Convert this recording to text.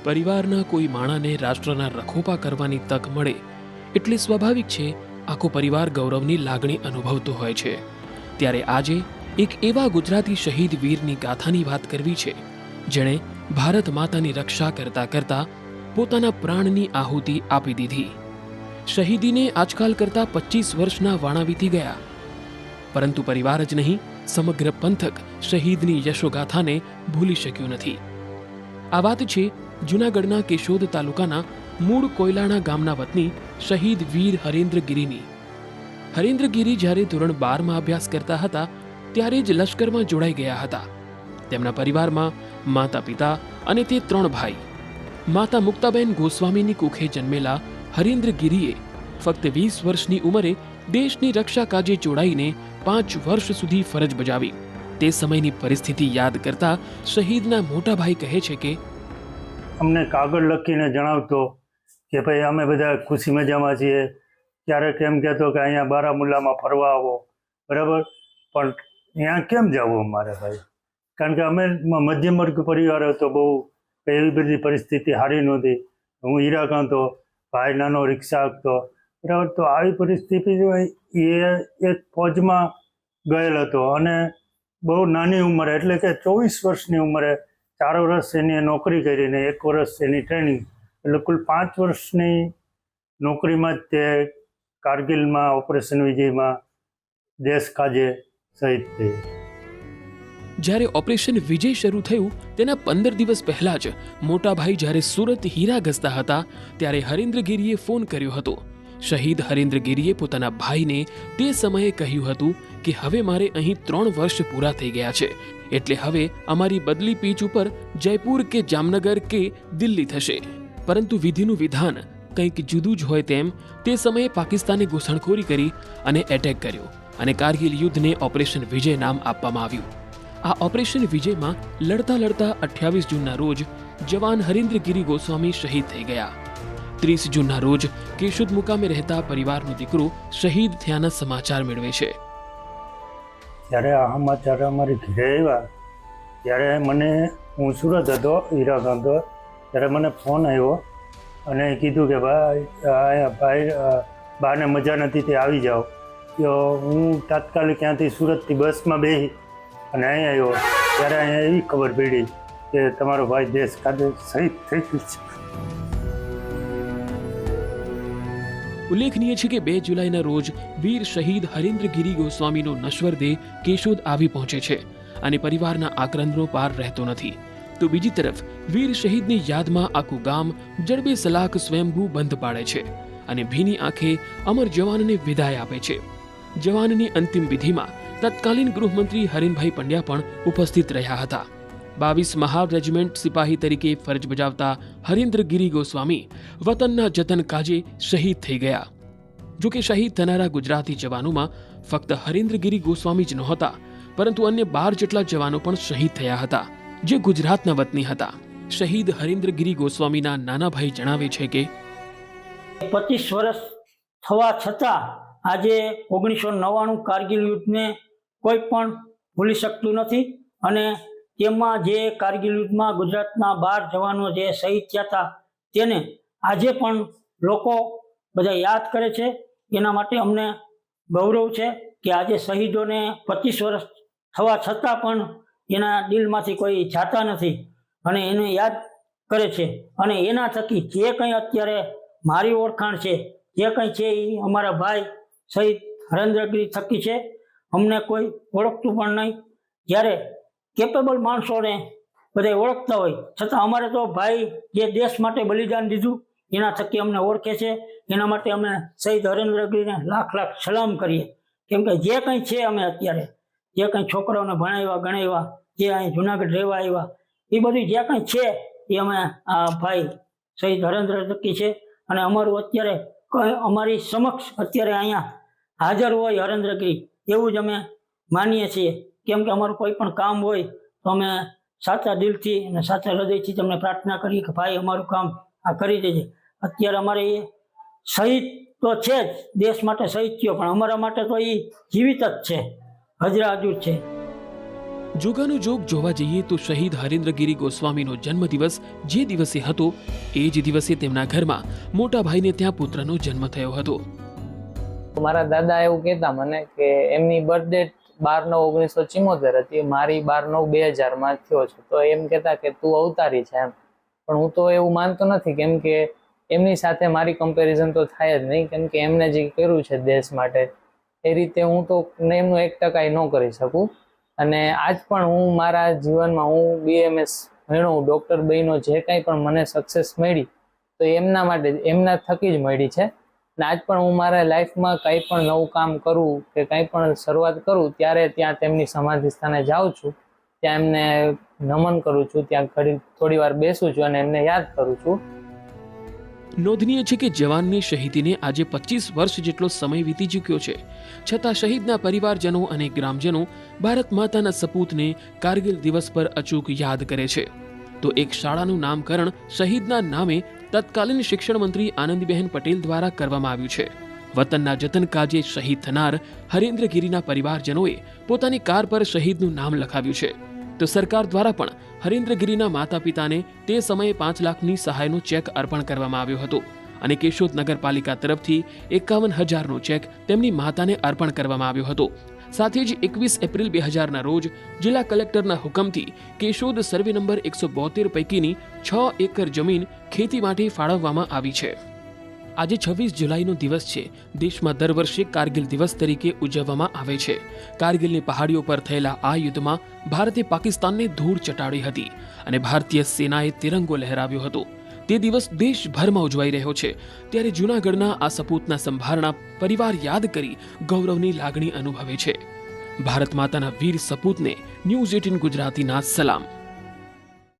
પરિવારના કોઈ માણસને રાષ્ટ્રના રખોપા કરવાની તક મળે એટલે સ્વાભાવિક છે આખો પરિવાર ગૌરવની લાગણી અનુભવતો હોય છે। ત્યારે આજે એક એવા ગુજરાતી શહીદ વીરની ગાથાની વાત કરવી છે જેણે ભારત માતાની રક્ષા કરતા કરતા પોતાના પ્રાણની આહુતિ આપી દીધી। શહીદીને આજકાલ કરતા 25 વર્ષના વાણા વીતી ગયા, પરંતુ પરિવાર જ નહીં સમગ્ર પંથક શહીદની યશોગાથાને ભૂલી શક્યું નથી। આ વાત છે જૂનાગઢના કેશોદ તાલુકાના મૂળ કોયલાણા ગામના વતની શહીદ વીર હરેન્દ્રગીરીની। હરેન્દ્રગીરી જ્યારે ધોરણ 12માં અભ્યાસ કરતા હતા ત્યારે જ લશ્કરમાં જોડાઈ ગયા હતા। તેમના પરિવારમાં માતા પિતા અને તે 3 ભાઈ। માતા મુક્તાબેન ગોસ્વામીની કુખે જન્મેલા હરેન્દ્રગીરીએ ફક્ત 20 વર્ષની ઉંમરે દેશની રક્ષા કાજે જોડાઈને 5 વર્ષ સુધી ફરજ બજાવી। તે સમયની પરિસ્થિતિ યાદ કરતા શહીદના મોટા ભાઈ કહે છે કે અમને કાગળ લખીને જણાવતો કે ભાઈ અમે બધા ખુશી મજામાં છીએ, ક્યારેક એમ કહેતો કે અહીંયા બારામુલ્લામાં ફરવા આવો, બરાબર, પણ ત્યાં કેમ જવું અમારે ભાઈ, કારણ કે અમે મધ્યમ વર્ગ પરિવાર હતો, બહુ એવી બધી પરિસ્થિતિ સારી નહોતી। હું હીરાક હતો, ભાઈ નાનો રિક્ષા આપતો, બરાબર, તો આવી પરિસ્થિતિ એ એક ફોજમાં ગયેલ હતો અને બહુ નાની ઉંમરે એટલે કે 24 વર્ષની ઉંમરે 4 વર્ષ એની નોકરી કરીને 1 વર્ષ એની ટ્રેનિંગ, એટલે કુલ 5 વર્ષની નોકરીમાં જ તે કારગિલમાં ઓપરેશન વિજયમાં દેશ કાજે શહીદ થઈ। જ્યારે ઓપરેશન વિજય શરૂ થયું તેના 15 દિવસ પહેલા જ મોટા ભાઈ જ્યારે સુરત હીરા ઘસતા હતા ત્યારે હરેન્દ્રગીરીએ ફોન કર્યો હતો। શહીદ હરેન્દ્રગીરીએ પોતાના ભાઈને તે સમયે કહ્યું હતું કે હવે મારે અહીં 3 વર્ષ પૂરા થઈ ગયા છે, એટલે હવે અમારી બદલી પીચ ઉપર જયપુર કે જામનગર કે દિલ્હી થશે। પરંતુ વિધિનું વિધાન કંઈક જુદું જ હોય તેમ તે સમયે પાકિસ્તાને ઘૂસણખોરી કરી અને એટેક કર્યો અને કારગિલ યુદ્ધને ઓપરેશન વિજય નામ આપવામાં આવ્યું। આ ઓપરેશન વિજયમાં લડતા લડતા 28 જૂનના રોજ જવાન હરેન્દ્રગીરી ગોસ્વામી શહીદ થઈ ગયા। 30 જૂનના રોજ કેશોદ મુકામે રહેતા પરિવારનો દીકરો શહીદ થયાના સમાચાર મેળવે છે। જ્યારે આ સમાચાર અમારી ઘરે આવ્યા ત્યારે હું સુરત હતો, હીરાક હતો, ત્યારે મને ફોન આવ્યો અને કીધું કે ભાઈ બાને મજા નથી, તે આવી જાઓ। તો હું તાત્કાલિક ત્યાંથી સુરતથી બસમાં બેસી અને અહીંયા આવ્યો ત્યારે અહીંયા એવી ખબર પડી કે તમારો ભાઈ દેશ કાજે શહીદ થઈ ગયો છે। ઉલ્લેખનીય છે કે 2 જુલાઈના રોજ વીર શહીદ હરેન્દ્રગીરી ગોસ્વામીનો નશ્વર દેહ કેશોદ આવી પહોંચે છે અને પરિવારના આક્રંદનો પાર રહેતો નથી। તો બીજી તરફ વીર શહીદની યાદમાં આખું ગામ જડબે સલાખ સ્વયંભૂ બંધ પાડે છે અને ભીની આંખે અમર જવાનને વિદાય આપે છે। જવાનની અંતિમ વિધિમાં તત્કાલીન ગૃહમંત્રી હરીનભાઈ પંડ્યા પણ ઉપસ્થિત રહ્યા હતા। 22 મહાર રેજિમેન્ટ સિપાહી તરીકે ફરજ બજાવતા હરેન્દ્રગીરી ગોસ્વામી વતનના જતન કાજે શહીદ થઈ ગયા। જો કે શહીદ થનારા ગુજરાતી જવાનોમાં ફક્ત હરેન્દ્રગીરી ગોસ્વામી જ નહોતા, પરંતુ અન્ય 12 જેટલા જવાનો પણ શહીદ થયા હતા જે ગુજરાતના વતની હતા। શહીદ હરેન્દ્રગીરી ગોસ્વામીના નાના ભાઈ જણાવે છે કે 25 વર્ષ થવા છતાં આજે 1999 કારગિલ યુદ્ધને કોઈ પણ ભૂલી શકતું નથી અને તેમાં જે કારગિલ યુદ્ધમાં ગુજરાતના 12 જવાનો જે શહીદ થયા હતા તેને આજે પણ લોકો બધા યાદ કરે છે। એના માટે અમને ગૌરવ છે કે આજે શહીદોને 25 વર્ષ થવા છતાં પણ એના દિલમાંથી કોઈ જાતા નથી અને એને યાદ કરે છે અને એના થકી જે કંઈ અત્યારે મારી ઓળખાણ છે, જે કંઈ છે એ અમારા ભાઈ શહીદ હરેન્દ્રગીરી થકી છે। અમને કોઈ ઓળખતું પણ નહીં, જ્યારે કેપેબલ માણસોને બધા ઓળખતા હોય છતાં અમારે તો ભાઈ જે દેશ માટે બલિદાન દીધું એના થકી અમને ઓળખે છે। એના માટે અમે શહીદ હરેન્દ્રગીરીને લાખ લાખ સલામ કરીએ, કેમ કે જે કંઈ છે અમે અત્યારે જે કંઈ છોકરાઓને ભણાવ્યા ગણાવ્યા, જે અહીં જુનાગઢ રહેવા આવ્યા, એ બધું જે કંઈ છે એ અમે આ ભાઈ શહીદ હરેન્દ્ર થકી છે અને અમારું અત્યારે અમારી સમક્ષ અત્યારે અહીંયા હાજર હોય હરેન્દ્રગીરી એવું જ અમે માનીએ છીએ। કેમ કે અમારું કોઈ પણ કામ હોય તો અમે સાચા દિલથી અને સાચા હૃદયથી તમને પ્રાર્થના કરીએ કે ભાઈ અમારું કામ આ કરી દેજે। અત્યારે અમારે એ શહીદ તો છે જ, દેશ માટે શહીદ થયો, પણ અમારા માટે તો એ જીવિત જ છે, હજરા હજુર છે। જોગાનું જોગ જોવા જઈએ તો શહીદ હરેન્દ્રગીરી ગોસ્વામીનો જન્મદિવસ જે દિવસે હતો એ જ દિવસે તેમના ઘરમાં મોટા ભાઈને ત્યાં પુત્રનો જન્મ થયો હતો. મારા દાદા એવું કહેતા મને કે એમની બર્થડે 12/9/1974 હતી, મારી 12/9/2000 થયો છે. તો એમ કહેતા કે તું અવતારી છે એમ. પણ હું તો એવું માનતો નથી, કેમ કે એમની સાથે મારી કમ્પેરિઝન તો થાય જ નહીં, કેમ કે એમને જે કર્યું છે દેશ માટે એ રીતે હું તો એમનું 1% ન કરી શકું. અને આજ પણ હું મારા જીવનમાં હું BMS ભણ્યો, ડૉક્ટર બન્યો, જે કાંઈ પણ મને સક્સેસ મળી તો એમના માટે, એમના થકી જ મળી છે. અને આજ પણ હું મારા લાઈફમાં કંઈ પણ નવું કામ કરું કે કંઈ પણ શરૂઆત કરું ત્યારે ત્યાં તેમની સમાધિ સ્થાને જાઉં છું, ત્યાં એમને નમન કરું છું, ત્યાં થોડી વાર બેસું છું અને એમને યાદ કરું છું. નોંધનીય છે કે જવાનની શહીદીને આજે 25 વર્ષ જેટલો સમય વીતી ચૂક્યો છે, છતાં શહીદના પરિવારજનો અને ગ્રામજનો ભારત માતાના સપૂતને કારગિલ દિવસ પર અચૂક યાદ કરે છે. તો એક શાળાનું નામકરણ શહીદના નામે તત્કાલીન શિક્ષણ મંત્રી આનંદીબહેન પટેલ દ્વારા કરવામાં આવ્યું છે. વતનના જતન કાજે શહીદ થનાર હરેન્દ્રગીરીના પરિવારજનોએ પોતાની કાર પર શહીદનું નામ લખાવ્યું છે. તો સરકાર દ્વારા પણ હરેન્દ્રગીરીના માતા પિતાને તે સમયે 5 લાખની સહાયનો ચેક અર્પણ કરવામાં આવ્યો હતો અને કેશોદ નગરપાલિકા તરફથી 51,000નો ચેક તેમની માતાને અર્પણ કરવામાં આવ્યો હતો. સાથે જ 21 એપ્રિલ 2000ના રોજ જિલ્લા કલેક્ટરના હુકમથી કેશોદ સર્વે નંબર 172 પૈકીની 6 એકર જમીન ખેતી માટે ફાળવવામાં આવી છે. આજે 26 જુલાઈનો દિવસ છે. દેશમાં દર વર્ષે કારગિલ દિવસ તરીકે ઉજવવામાં આવે છે. કારગિલની પહાડીઓ પર થયેલા આ યુદ્ધમાં ભારતે પાકિસ્તાનને ધૂળ ચટાડી હતી અને ભારતીય સેનાએ તિરંગો લહેરાવ્યો હતો. તે દિવસ દેશભરમાં ઉજવાઈ રહ્યો છે. ત્યારે જૂનાગઢના આ સપૂતના સંભારણા પરિવાર યાદ કરી ગૌરવની લાગણી અનુભવે છે. ભારત માતાના વીર સપૂતને ન્યૂઝ 18 ગુજરાતીના સલામ.